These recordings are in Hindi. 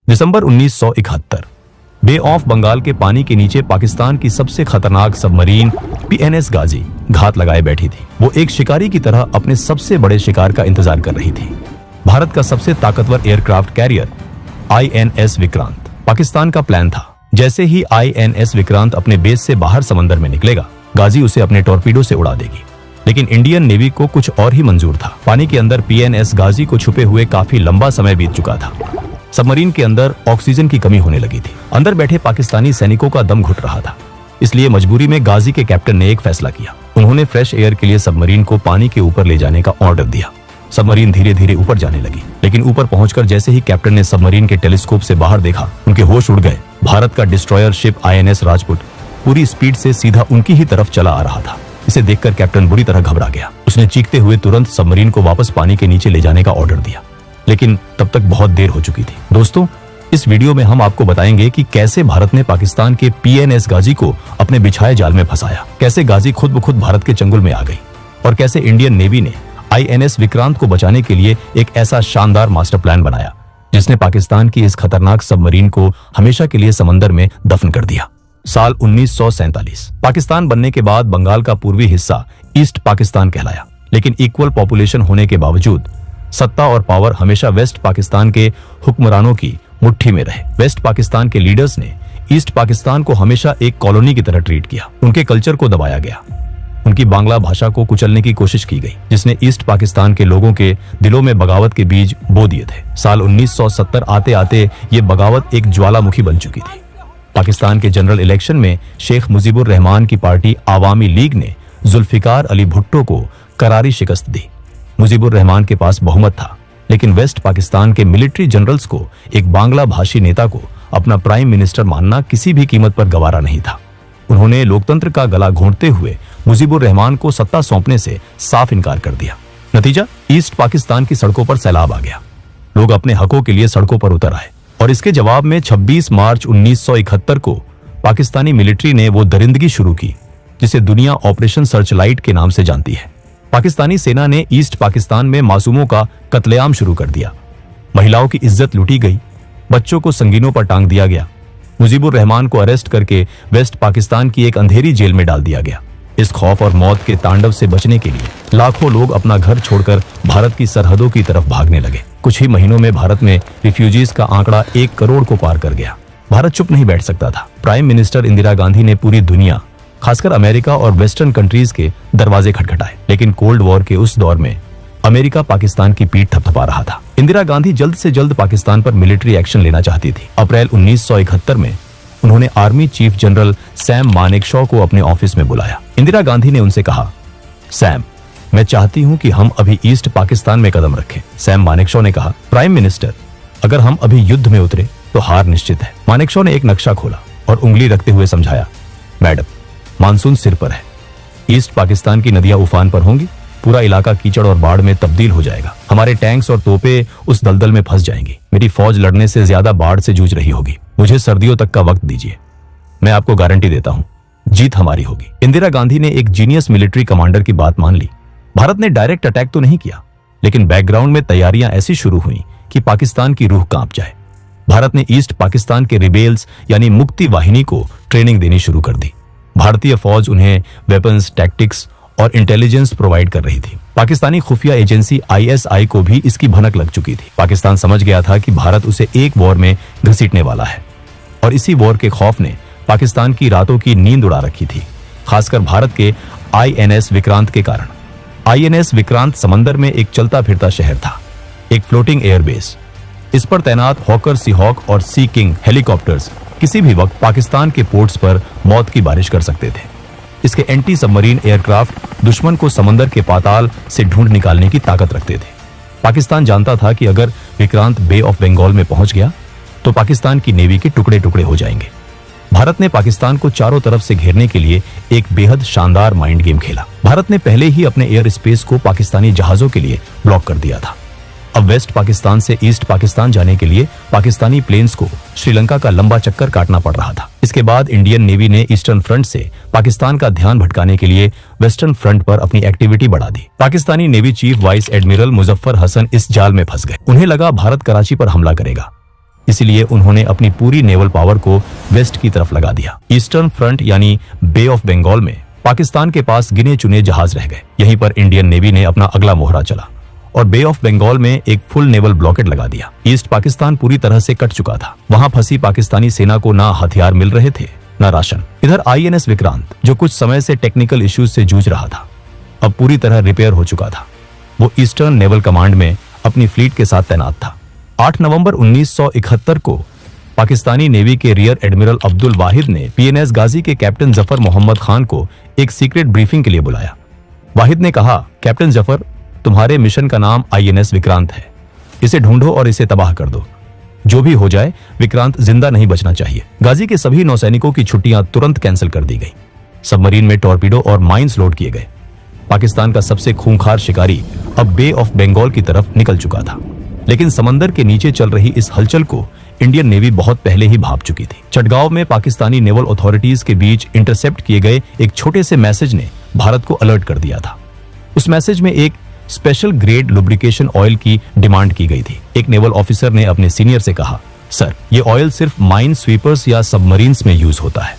दिसंबर 1971 बे ऑफ बंगाल के पानी के नीचे पाकिस्तान की सबसे खतरनाक सबमरीन PNS गाजी घात लगाए बैठी थी। वो एक शिकारी की तरह अपने सबसे बड़े शिकार का इंतजार कर रही थी। भारत का सबसे ताकतवर aircraft carrier INS Vikrant. Pakistan का प्लान था, जैसे ही INS विक्रांत अपने बेस से बाहर समंदर में निकलेगा, गाजी उसे अपने टॉर्पीडो से उड़ा देगी। लेकिन इंडियन नेवी को कुछ और ही मंजूर था। पानी के अंदर PNS गाजी को छुपे हुए काफी लंबा समय बीत चुका था। सबमरीन के अंदर ऑक्सीजन की कमी होने लगी थी। अंदर बैठे पाकिस्तानी सैनिकों का दम घुट रहा था। इसलिए मजबूरी में गाजी के कैप्टन ने एक फैसला किया। उन्होंने फ्रेश एयर के लिए सबमरीन को पानी के ऊपर ले जाने का ऑर्डर दिया। सबमरीन धीरे धीरे ऊपर जाने लगी, लेकिन ऊपर पहुंचकर जैसे ही कैप्टन ने सबमरीन के टेलीस्कोप से बाहर देखा, उनके होश उड़ गए। भारत का डिस्ट्रॉयर शिप INS राजपुत पूरी स्पीड से सीधा उनकी ही तरफ चला आ रहा था। इसे देखकर कैप्टन बुरी तरह घबरा गया। उसने चीखते हुए तुरंत सबमरीन को वापस पानी के नीचे ले जाने का ऑर्डर दिया, लेकिन तब तक बहुत देर हो चुकी थी। दोस्तों, इस वीडियो में हम आपको बताएंगे कि कैसे भारत ने पाकिस्तान के PNS गाजी को अपने बिछाए जाल में फंसाया, कैसे गाजी खुद ब खुद भारत के चंगुल में आ गई, और कैसे इंडियन नेवी ने INS विक्रांत को बचाने के लिए एक ऐसा शानदार मास्टर प्लान बनाया जिसने पाकिस्तान की इस खतरनाक सबमरीन को हमेशा के लिए समंदर में दफन कर दिया। साल 1947। पाकिस्तान बनने के बाद बंगाल का पूर्वी हिस्सा ईस्ट पाकिस्तान कहलाया, लेकिन इक्वल पॉपुलेशन होने के बावजूद सत्ता और पावर हमेशा वेस्ट पाकिस्तान के हुक्मरानों की मुट्ठी में रहे। वेस्ट पाकिस्तान के लीडर्स ने ईस्ट पाकिस्तान को हमेशा एक कॉलोनी की तरह ट्रीट किया। उनके कल्चर को दबाया गया, उनकी बांग्ला भाषा को कुचलने की कोशिश की गई, जिसने ईस्ट पाकिस्तान के लोगों के दिलों में बगावत के बीज बो दिए थे। साल 1970 आते आते ये बगावत एक ज्वालामुखी बन चुकी थी। पाकिस्तान के जनरल इलेक्शन में शेख मुजीबुर रहमान की पार्टी आवामी लीग ने जुल्फिकार अली भुट्टो को करारी शिकस्त दी। मुजीबुर रहमान के पास बहुमत था, लेकिन वेस्ट पाकिस्तान के मिलिट्री जनरल्स को एक बांग्ला भाषी नेता को अपना प्राइम मिनिस्टर मानना किसी भी कीमत पर गवारा नहीं था। उन्होंने लोकतंत्र का गला घोंटते हुए मुजीबुर रहमान को सत्ता सौंपने से साफ इनकार कर दिया। नतीजा, ईस्ट पाकिस्तान की सड़कों पर सैलाब आ गया। लोग अपने हकों के लिए सड़कों पर उतर आए, और इसके जवाब में 26 मार्च 1971 को पाकिस्तानी मिलिट्री ने वो दरिंदगी शुरू की जिसे दुनिया ऑपरेशन सर्चलाइट के नाम से जानती है। पाकिस्तानी सेना ने ईस्ट पाकिस्तान में मासूमों का कत्लेआम शुरू कर दिया। महिलाओं की इज्जत लूटी गई, बच्चों को संगीनों पर टांग दिया गया। मुजीबुर रहमान को अरेस्ट करके वेस्ट पाकिस्तान की एक अंधेरी जेल में डाल दिया गया। इस खौफ और मौत के तांडव से बचने के लिए लाखों लोग अपना घर छोड़कर भारत की सरहदों की तरफ भागने लगे। कुछ ही महीनों में भारत में रिफ्यूजीज का आंकड़ा 1 करोड़ को पार कर गया। भारत चुप नहीं बैठ सकता था। प्राइम मिनिस्टर इंदिरा गांधी ने पूरी दुनिया, खासकर अमेरिका और वेस्टर्न कंट्रीज के दरवाजे खटखटाए, लेकिन कोल्ड वॉर के उस दौर में अमेरिका पाकिस्तान की पीठ थपथपा रहा था। इंदिरा गांधी जल्द से जल्द पाकिस्तान पर मिलिट्री एक्शन लेना चाहती थी। अप्रैल 1971 में उन्होंने army chief general Sam Manekshaw को अपने ऑफिस में बुलाया। इंदिरा गांधी ने उनसे कहा, सैम, मैं चाहती हूं कि हम अभी ईस्ट पाकिस्तान में कदम रखें। सैम मानेकशॉ ने कहा, प्राइम मिनिस्टर, अगर हम अभी युद्ध में उतरे तो हार निश्चित है। मानेकशॉ ने एक नक्शा खोला और उंगली रखते हुए समझाया, मैडम, मानसून सिर पर है, ईस्ट पाकिस्तान की नदियां उफान पर होंगी, पूरा इलाका कीचड़ और बाढ़ में तब्दील हो जाएगा। हमारे टैंक्स और तोपे उस दलदल में फंस जाएंगी। मेरी फौज लड़ने से ज्यादा बाढ़ से जूझ रही होगी। मुझे सर्दियों तक का वक्त दीजिए, मैं आपको गारंटी देता हूं, जीत हमारी होगी। इंदिरा गांधी ने एक जीनियस मिलिट्री कमांडर की बात मान ली। भारत ने डायरेक्ट अटैक तो नहीं किया, लेकिन बैकग्राउंड में तैयारियां ऐसी शुरू हुई कि पाकिस्तान की रूह कांप जाए। भारत ने ईस्ट पाकिस्तान के रिबेल्स यानी मुक्ति वाहिनी को ट्रेनिंग देनी शुरू कर दी। भारतीय फौज उन्हें वेपन्स, टैक्टिक्स और इंटेलिजेंस प्रोवाइड कर रही थी। पाकिस्तानी खुफिया एजेंसी ISI को भी इसकी भनक लग चुकी थी। पाकिस्तान समझ गया था कि भारत उसे एक वॉर में घसीटने वाला है, और इसी वॉर के खौफ ने पाकिस्तान की रातों की नींद उड़ा रखी थी, खासकर भारत के INS विक्रांत के कारण। INS विक्रांत समंदर में एक चलता फिरता शहर था, एक फ्लोटिंग एयरबेस। इस पर तैनात हॉकर, सीहॉक और सी किंग हेलीकॉप्टर्स किसी भी वक्त पाकिस्तान के पोर्ट्स पर मौत की बारिश कर सकते थे। इसके एंटी सबमरीन एयरक्राफ्ट दुश्मन को समंदर के पाताल से ढूंढ निकालने की ताकत रखते थे। पाकिस्तान जानता था कि अगर विक्रांत बे ऑफ बंगाल में पहुंच गया तो पाकिस्तान की नेवी के टुकड़े टुकड़े हो जाएंगे। भारत ने पाकिस्तान को चारों तरफ से घेरने के लिए एक बेहद शानदार माइंड गेम खेला। भारत ने पहले ही अपने एयर स्पेस को पाकिस्तानी जहाजों के लिए ब्लॉक कर दिया था। अब वेस्ट पाकिस्तान से ईस्ट पाकिस्तान जाने के लिए पाकिस्तानी प्लेन्स को श्रीलंका का लंबा चक्कर काटना पड़ रहा था। इसके बाद इंडियन नेवी ने ईस्टर्न फ्रंट से पाकिस्तान का ध्यान भटकाने के लिए वेस्टर्न फ्रंट पर अपनी एक्टिविटी बढ़ा दी। Pakistani navy chief vice admiral Muzaffar Hasan इस जाल में फंस गए। उन्हें लगा भारत कराची पर हमला करेगा। इसलिए उन्होंने अपनी पूरी नेवल पावर को वेस्ट की तरफ लगा दिया। ईस्टर्न फ्रंट यानी बे ऑफ बंगाल में पाकिस्तान के पास गिने चुने जहाज रह गए। यहीं पर इंडियन नेवी ने अपना अगला मोहरा चला और बे ऑफ बंगाल में एक फुल नेवल ब्लॉकेड लगा दिया। ईस्ट पाकिस्तान पूरी तरह से कट चुका था। वहां फंसी पाकिस्तानी सेना को ना हथियार मिल रहे थे न राशन। इधर आईएनएस विक्रांत, जो कुछ समय से टेक्निकल इश्यूज से जूझ रहा था, अब पूरी तरह रिपेयर हो चुका था। वो ईस्टर्न नेवल कमांड में अपनी फ्लीट के साथ तैनात था। 8 नवंबर 1971 को पाकिस्तानी नेवी के रियर एडमिरल अब्दुल वाहिद ने पीएनएस गाजी के कैप्टन जफर मोहम्मद खान को एक सीक्रेट ब्रीफिंग के लिए बुलाया। वाहिद ने कहा, कैप्टन जफर, तुम्हारे मिशन का नाम आईएनएस विक्रांत है। इसे ढूंढो और इसे तबाह कर दो। जो भी हो जाए, विक्रांत जिंदा नहीं बचना चाहिए। गाजी के सभी नौसैनिकों की छुट्टियां तुरंत कैंसिल कर दी गई। सबमरीन में टॉर्पीडो और माइंस लोड किए गए। पाकिस्तान का सबसे खूंखार शिकारी अब बे ऑफ बंगाल की तरफ निकल चुका था। लेकिन समंदर के नीचे चल रही इस हलचल को इंडियन नेवी बहुत पहले ही भांप चुकी थी। चटगांव में पाकिस्तानी नेवल अथॉरिटीज के बीच इंटरसेप्ट किए गए एक छोटे से मैसेज ने भारत को अलर्ट कर दिया था। उस मैसेज में एक स्पेशल ग्रेड लुब्रिकेशन ऑयल की डिमांड की गई थी। एक नेवल ऑफिसर ने अपने सीनियर से कहा, सर, ये ऑयल सिर्फ माइन स्वीपर्स या सबमरीन्स में यूज होता है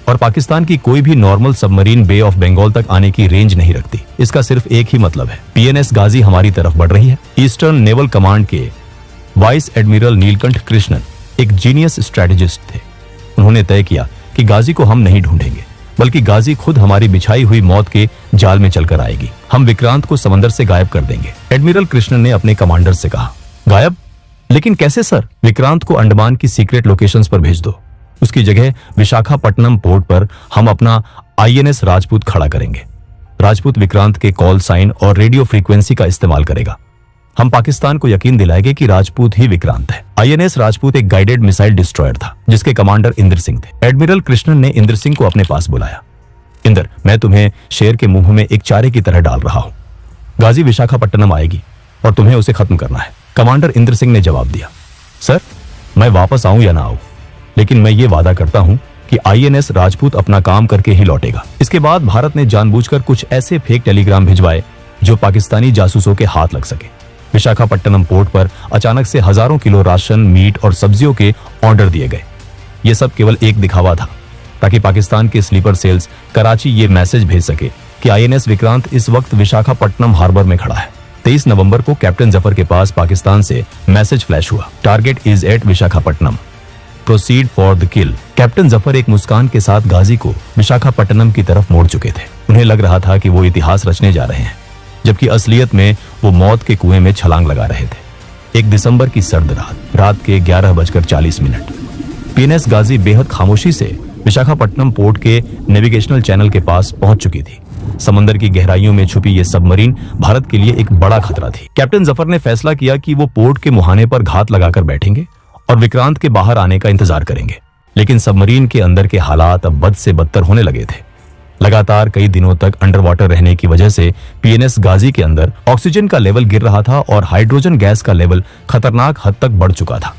और पाकिस्तान की कोई भी normal submarine Bay of Bengal तक आने की रेंज नहीं रखती। इसका सिर्फ एक ही मतलब है, पीएनएस गाजी हमारी तरफ बढ़ रही है। ईस्टर्न नेवल कमांड के वाइस एडमिरल नीलकंठ कृष्णन एक जीनियस स्ट्रेटेजिस्ट थे। उन्होंने तय किया कि गाजी को हम नहीं ढूंढेंगे, बल्कि गाजी खुद हमारी बिछाई हुई मौत के जाल में चलकर आएगी। हम विक्रांत को समंदर से गायब कर देंगे। एडमिरल कृष्णन ने अपने कमांडर से कहा, गायब? लेकिन कैसे सर? विक्रांत को अंडमान की सीक्रेट लोकेशंस पर भेज दो। उसकी जगह विशाखापट्टनम पोर्ट पर हम अपना आईएनएस राजपूत खड़ा करेंगे। राजपूत विक्रांत के कॉल साइन और रेडियो फ्रीक्वेंसी का इस्तेमाल करेगा। हम पाकिस्तान को यकीन दिलाएंगे कि राजपूत ही विक्रांत है। आईएनएस राजपूत एक गाइडेड मिसाइल डिस्ट्रॉयर था, जिसके कमांडर इंद्र सिंह थे। एडमिरल कृष्णन ने इंद्र सिंह को अपने पास बुलाया। इंद्र, मैं तुम्हें शेर के मुंह में एक चारे की तरह डाल रहा हूं। गाजी विशाखापट्टनम आएगी और तुम्हें उसे खत्म करना है। कमांडर इंद्र सिंह ने जवाब दिया, सर, मैं वापस आऊं या ना आऊं, लेकिन मैं ये वादा करता हूं कि आईएनएस राजपूत अपना काम करके ही लौटेगा। इसके बाद भारत ने जानबूझकर कुछ ऐसे फेक टेलीग्राम भिजवाए जो पाकिस्तानी जासूसों के हाथ लग सके। विशाखापट्टनम पोर्ट पर अचानक से हजारों किलो राशन, मीट और सब्जियों के ऑर्डर दिए गए। ये सब केवल एक दिखावा था, ताकि पाकिस्तान के स्लीपर सेल्स कराची ये मैसेज भेज सके कि आईएनएस विक्रांत इस वक्त विशाखापट्टनम हार्बर में खड़ा है। 23 नवंबर को कैप्टन जफर के पास पाकिस्तान से मैसेज फ्लैश हुआ, target is at Visakhapatnam, proceed for the kill. Captain Zafar एक मुस्कान के साथ गाजी को विशाखापट्टनम की तरफ मोड़ चुके थे। उन्हें लग रहा था कि वो इतिहास रचने जा रहे हैं, जबकि असलियत में वो मौत के कुएं में छलांग लगा रहे थे। 1 दिसंबर की सर्द रात के 11:40 पीएनएस गाजी बेहद खामोशी से विशाखापट्टनम पोर्ट के नेविगेशनल चैनल के पास पहुंच चुकी थी। समंदर की गहराइयों में छुपी ये सबमरीन भारत के लिए एक बड़ा खतरा थी। कैप्टन जफर ने फैसला किया कि वो पोर्ट के मुहाने पर घात लगाकर बैठेंगे और विक्रांत के बाहर आने का इंतजार करेंगे। लेकिन सबमरीन के अंदर के हालात अब बद से बदतर होने लगे थे। लगातार कई दिनों तक अंडर वाटर रहने की वजह से पीएनएस गाजी के अंदर ऑक्सीजन का लेवल गिर रहा था और हाइड्रोजन गैस का लेवल खतरनाक हद तक बढ़ चुका था।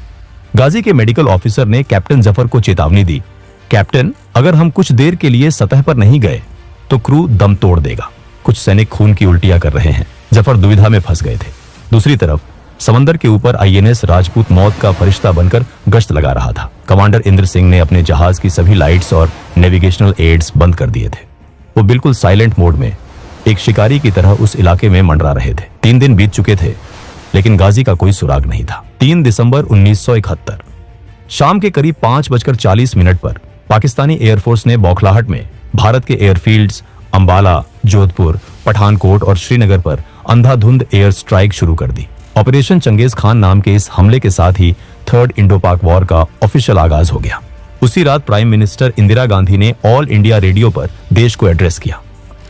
गाजी के मेडिकल ऑफिसर ने कैप्टन जफर को चेतावनी दी, कैप्टन, अगर हम कुछ देर के लिए सतह पर नहीं गए तो क्रू दम तोड़ देगा। कुछ सैनिक खून की उल्टियां कर रहे हैं। जफर दुविधा में फंस गए थे। दूसरी तरफ समंदर के ऊपर आईएनएस राजपूत मौत का फरिश्ता बनकर गश्त लगा रहा था। कमांडर इंद्र सिंह ने अपने जहाज की सभी लाइट्स और नेविगेशनल एड्स बंद कर दिए थे। वो बिल्कुल साइलेंट मोड में एक शिकारी की तरह उस इलाके में मंडरा रहे थे। 3 दिन बीत चुके थे, लेकिन गाजी का कोई सुराग नहीं था। 3 दिसंबर 1971 शाम के करीब 5:40 पर पाकिस्तानी एयरफोर्स ने बौखलाहट में भारत के एयरफील्ड्स अंबाला, जोधपुर, पठानकोट और श्रीनगर पर अंधाधुंध एयर स्ट्राइक शुरू कर दी। ऑपरेशन चंगेज खान नाम के इस हमले के साथ ही 3rd इंडो पाक वॉर का ऑफिशियल आगाज हो गया। उसी रात प्राइम मिनिस्टर इंदिरा गांधी ने ऑल इंडिया रेडियो पर देश को एड्रेस किया।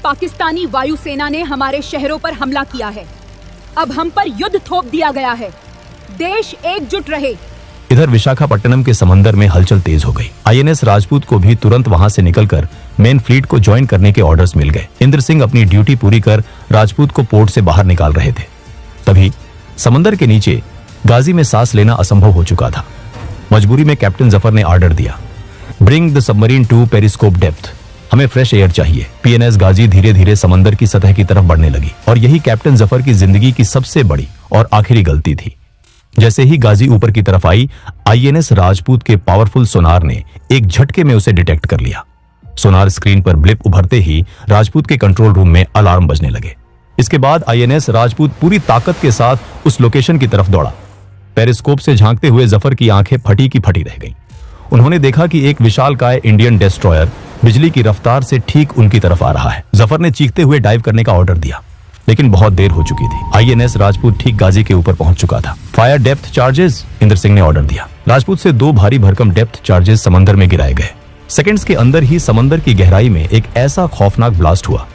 पाकिस्तानी वायुसेना ने हमारे शहरों पर हमला किया है। अब हम पर युद्ध थोप दिया गया है। देश एकजुट रहे। इधर विशाखापट्टनम के समंदर में हलचल तेज हो गई। आईएनएस राजपूत को भी तुरंत वहां से निकलकर मेन फ्लीट को ज्वाइन करने के ऑर्डर्स मिल गए। इंद्र सिंह अपनी ड्यूटी पूरी कर राजपूत को पोर्ट से बाहर निकाल रहे थे। तभी समंदर के नीचे गाजी में सांस लेना असंभव हो चुका था। मजबूरी में कैप्टन जफर ने ऑर्डर दिया, bring the submarine to periscope depth. हमें फ्रेश एयर चाहिए। पीएनएस गाजी धीरे धीरे समंदर की सतह की तरफ बढ़ने लगी और यही कैप्टन जफर की जिंदगी की सबसे बड़ी और आखिरी गलती थी। जैसे ही गाजी ऊपर की तरफ आई, आईएनएस राजपूत के पावरफुल सोनार ने एक झटके में उसे डिटेक्ट कर लिया। सोनार स्क्रीन पर ब्लिप उभरते ही राजपूत के कंट्रोल रूम में अलार्म बजने लगे। इसके बाद आईएनएस राजपूत पूरी ताकत के साथ उस लोकेशन की तरफ दौड़ा। पेरिस्कोप से झांकते हुए जफर की आंखें फटी की फटी रह गईं। उन्होंने देखा कि एक विशालकाय इंडियन डिस्ट्रॉयर बिजली की रफ्तार से ठीक उनकी तरफ आ रहा है। जफर ने चीखते हुए डाइव करने का ऑर्डर दिया, लेकिन बहुत देर हो चुकी थी। आईएनएस राजपूत ठीक गाजी के ऊपर पहुंच चुका था। Fire depth charges, Indra Singh ने ऑर्डर दिया। राजपूत से 2 भारी भरकम डेप्थ चार्जेस समंदर में गिराए गए। सेकंड्स के अंदर ही समंदर की गहराई में एक ऐसा खौफनाक ब्लास्ट हुआ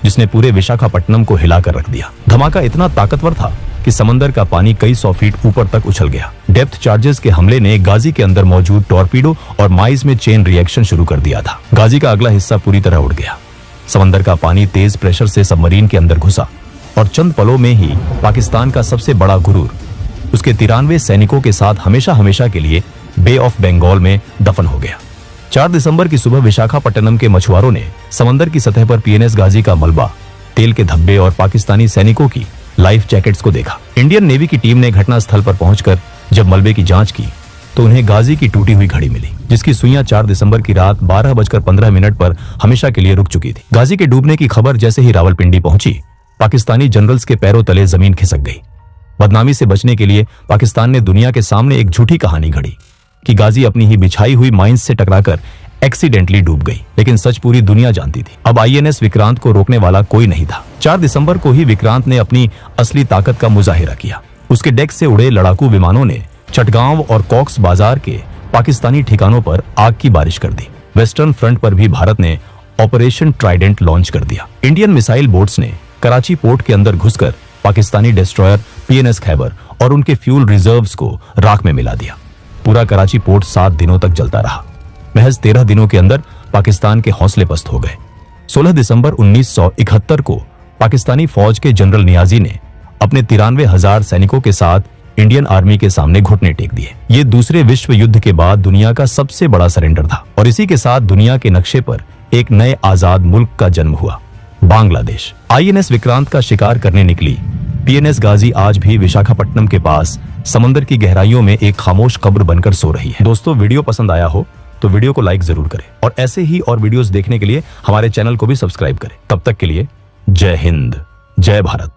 जिसने पूरे विशाखापट्टनम को हिलाकर रख दिया। धमाका इतना ताकतवर था कि समंदर का पानी कई 100 फीट ऊपर तक उछल गया। डेप्थ चार्जेस के हमले ने गाजी के अंदर मौजूद टॉर्पीडो और माइज में चेन रिएक्शन शुरू कर दिया था। गाजी का अगला हिस्सा पूरी तरह उड़ गया। समंदर का पानी तेज प्रेशर से सबमरीन के अंदर घुसा और चंद पलों में ही पाकिस्तान का सबसे बड़ा गुरूर उसके 93 सैनिकों के साथ हमेशा हमेशा के लिए बे ऑफ बंगाल में दफन हो गया। 4 दिसंबर की सुबह विशाखापट्टनम के मछुआरों ने समंदर की सतह पर पीएनएस गाजी का मलबा, तेल के धब्बे और पाकिस्तानी सैनिकों की लाइफ जैकेट्स को देखा। इंडियन नेवी की टीम ने घटनास्थल पर पहुंचकर जब मलबे की जांच की तो उन्हें गाजी की टूटी हुई घड़ी मिली, जिसकी सुइयां 4 दिसंबर की रात 12:15 पर हमेशा के लिए रुक चुकी थी। गाजी के डूबने की खबर जैसे ही रावलपिंडी पहुंची, पाकिस्तानी जनरल्स के पैरों तले जमीन खिसक गई। बदनामी से बचने के लिए पाकिस्तान ने दुनिया के सामने एक झूठी कहानी घड़ी कि गाजी अपनी ही बिछाई हुई माइंस से टकराकर एक्सीडेंटली डूब गई, लेकिन सच पूरी दुनिया जानती थी। अब आईएनएस विक्रांत को रोकने वाला कोई नहीं था। 4 दिसंबर को ही विक्रांत ने अपनी असली ताकत का मुजाहिरा किया। उसके डेक से उड़े लड़ाकू विमानों ने चटगांव और कॉक्स बाजार के पाकिस्तानी ठिकानों पर आग की बारिश कर दी। वेस्टर्न फ्रंट पर भी भारत ने ऑपरेशन ट्राइडेंट लॉन्च कर दिया। इंडियन मिसाइल बोट्स ने कराची पोर्ट के अंदर घुसकर पाकिस्तानी डिस्ट्रॉयर पीएनएस खैबर और उनके फ्यूल रिजर्व्स को राख में मिला दिया। पूरा कराची पोर्ट 7 दिनों तक जलता रहा। महज 13 दिनों के अंदर पाकिस्तान के हौसले पस्त हो गए। 16 दिसंबर 1971 को पाकिस्तानी फौज के जनरल नियाजी ने अपने 93,000 सैनिकों के साथ इंडियन आर्मी के सामने घुटने टेक दिए। ये दूसरे विश्व युद्ध के बाद दुनिया का सबसे बड़ा सरेंडर था और इसी के साथ दुनिया के नक्शे पर एक नए आजाद मुल्क का जन्म हुआ, बांग्लादेश। आईएनएस विक्रांत का शिकार करने निकली पीएनएस गाजी आज भी विशाखापट्टनम के पास समंदर की गहराइयों में एक खामोश कब्र बनकर सो रही है। दोस्तों, वीडियो पसंद आया हो तो वीडियो को लाइक जरूर करें और ऐसे ही और वीडियोस देखने के लिए हमारे चैनल को भी सब्सक्राइब करें। तब तक के लिए जय हिंद, जय भारत।